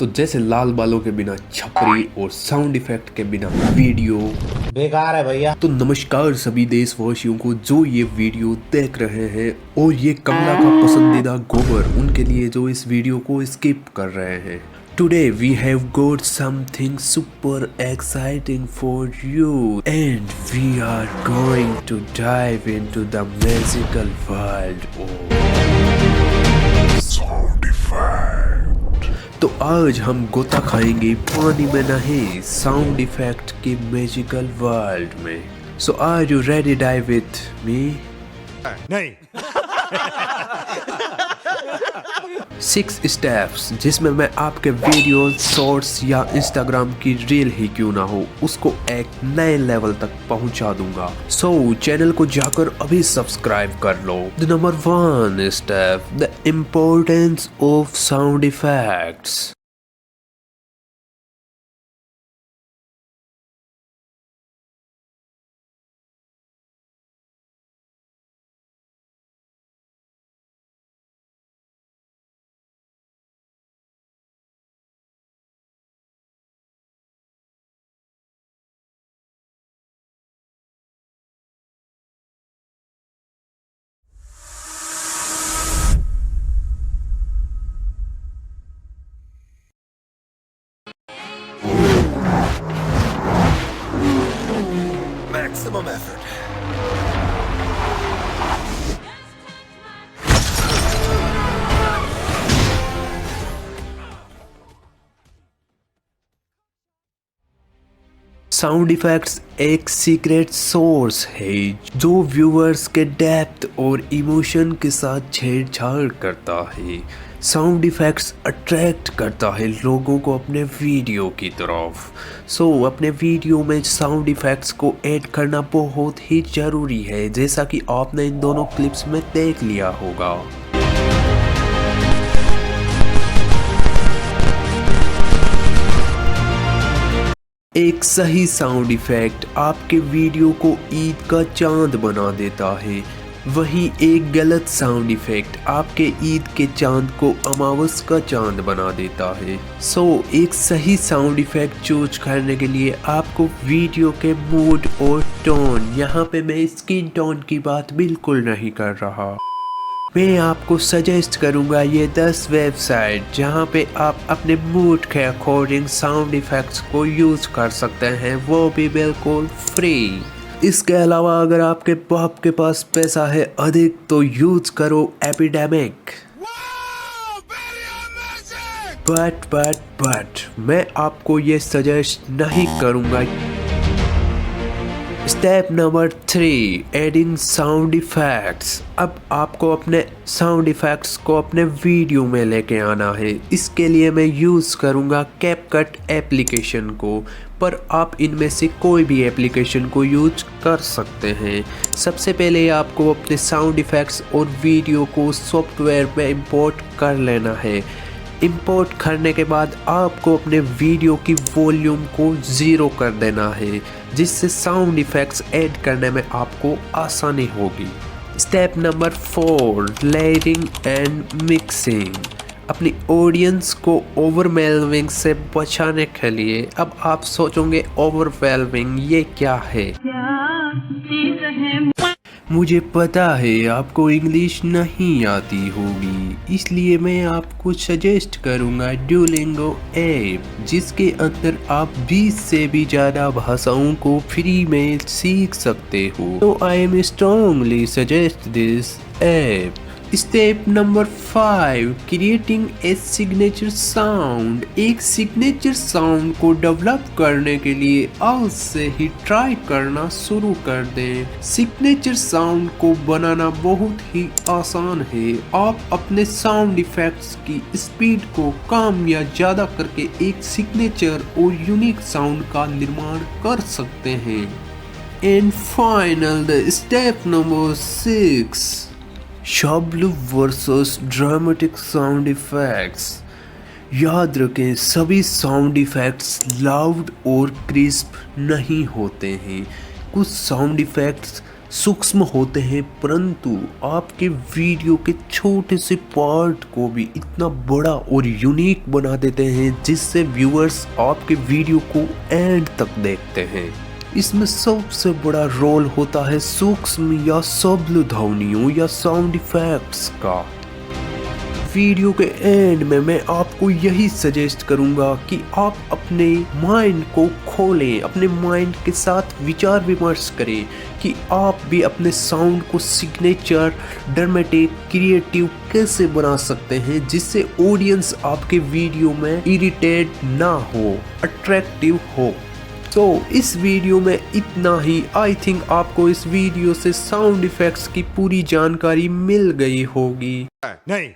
तो जैसे लाल बालों के बिना छपरी और साउंड इफेक्ट के बिना वीडियो बेकार है भैया। तो नमस्कार सभी देशवासियों को जो ये वीडियो देख रहे हैं और ये कमला का पसंदीदा गोबर उनके लिए जो इस वीडियो को स्किप कर रहे हैं। Today we have got something super exciting for you and we are going to dive into the magical world of sound effect। तो आज हम गोता खाएंगे पानी में नहीं साउंड इफेक्ट के मैजिकल वर्ल्ड में। So are you ready to dive with me? नहीं। 6 स्टेप्स जिसमें मैं आपके वीडियो शॉर्ट्स या इंस्टाग्राम की रील ही क्यों ना हो उसको एक नए लेवल तक पहुंचा दूंगा। सो चैनल को जाकर अभी सब्सक्राइब कर लो। The number 1 step, the importance of sound effects. Maximum effort. Sound effects एक सीक्रेट सोर्स है जो व्यूअर्स के डेप्थ और इमोशन के साथ छेड़छाड़ करता है। साउंड इफेक्ट्स अट्रैक्ट करता है लोगों को अपने वीडियो की तरफ। सो अपने वीडियो में साउंड इफेक्ट्स को ऐड करना बहुत ही ज़रूरी है, जैसा कि आपने इन दोनों क्लिप्स में देख लिया होगा। एक सही साउंड इफेक्ट आपके वीडियो को ईद का चांद बना देता है, वहीं एक गलत साउंड इफेक्ट आपके ईद के चांद को अमावस का चांद बना देता है। सो एक सही साउंड इफेक्ट चूज करने के लिए आपको वीडियो के मूड और टोन, यहाँ पे मैं स्किन टोन की बात बिल्कुल नहीं कर रहा, मैं आपको सजेस्ट करूंगा ये 10 वेबसाइट जहां पे आप अपने मूड के अकॉर्डिंग साउंड इफेक्ट्स को यूज कर सकते हैं, वो भी बिल्कुल फ्री। इसके अलावा अगर आपके बाप के पास पैसा है अधिक तो यूज करो एपिडेमिक। बट मैं आपको ये सजेस्ट नहीं करूंगा। Step number 3, adding sound effects. अब आपको अपने साउंड इफेक्ट्स को अपने वीडियो में लेके आना है। इसके लिए मैं यूज़ करूँगा कैपकट एप्लीकेशन को, पर आप इनमें से कोई भी एप्लीकेशन को यूज कर सकते हैं। सबसे पहले आपको अपने साउंड इफेक्ट्स और वीडियो को सॉफ्टवेयर में इंपोर्ट कर लेना है। इंपोर्ट करने के बाद आपको अपने वीडियो की वॉल्यूम को 0 कर देना है, जिससे साउंड इफेक्ट्स ऐड करने में आपको आसानी होगी। Step number 4, layering and mixing. अपनी ऑडियंस को ओवरवेलमिंग से बचाने के लिए अब आप सोचोगे ओवरवेलमिंग ये क्या है? मुझे पता है आपको इंग्लिश नहीं आती होगी, इसलिए मैं आपको सजेस्ट करूंगा ड्यूलिंगो ऐप, जिसके अंदर आप 20 से भी ज़्यादा भाषाओं को फ्री में सीख सकते हो। तो I am strongly suggest this app. Step number 5, creating a signature sound. एक सिग्नेचर साउंड को डेवलप करने के लिए आज से ही ट्राई करना शुरू कर दें। सिग्नेचर साउंड को बनाना बहुत ही आसान है। आप अपने साउंड इफेक्ट्स की स्पीड को कम या ज़्यादा करके एक सिग्नेचर और यूनिक साउंड का निर्माण कर सकते हैं। And final the step number 6, subtle versus dramatic sound effects. याद रखें सभी साउंड इफेक्ट्स लाउड और क्रिस्प नहीं होते हैं। कुछ साउंड इफेक्ट्स सूक्ष्म होते हैं, परंतु आपके वीडियो के छोटे से पार्ट को भी इतना बड़ा और यूनिक बना देते हैं जिससे व्यूअर्स आपके वीडियो को एंड तक देखते हैं। इसमें सबसे बड़ा रोल होता है सूक्ष्म या सबल ध्वनियों या साउंड इफेक्ट्स का। वीडियो के एंड में मैं आपको यही सजेस्ट करूंगा कि आप अपने माइंड को खोलें, अपने माइंड के साथ विचार विमर्श करें कि आप भी अपने साउंड को सिग्नेचर, ड्रामेटिक, क्रिएटिव कैसे बना सकते हैं जिससे ऑडियंस आपके वीडियो में इरिटेट ना हो, अट्रैक्टिव हो। तो इस वीडियो में इतना ही। आई थिंक आपको इस वीडियो से साउंड इफेक्ट्स की पूरी जानकारी मिल गई होगी। नहीं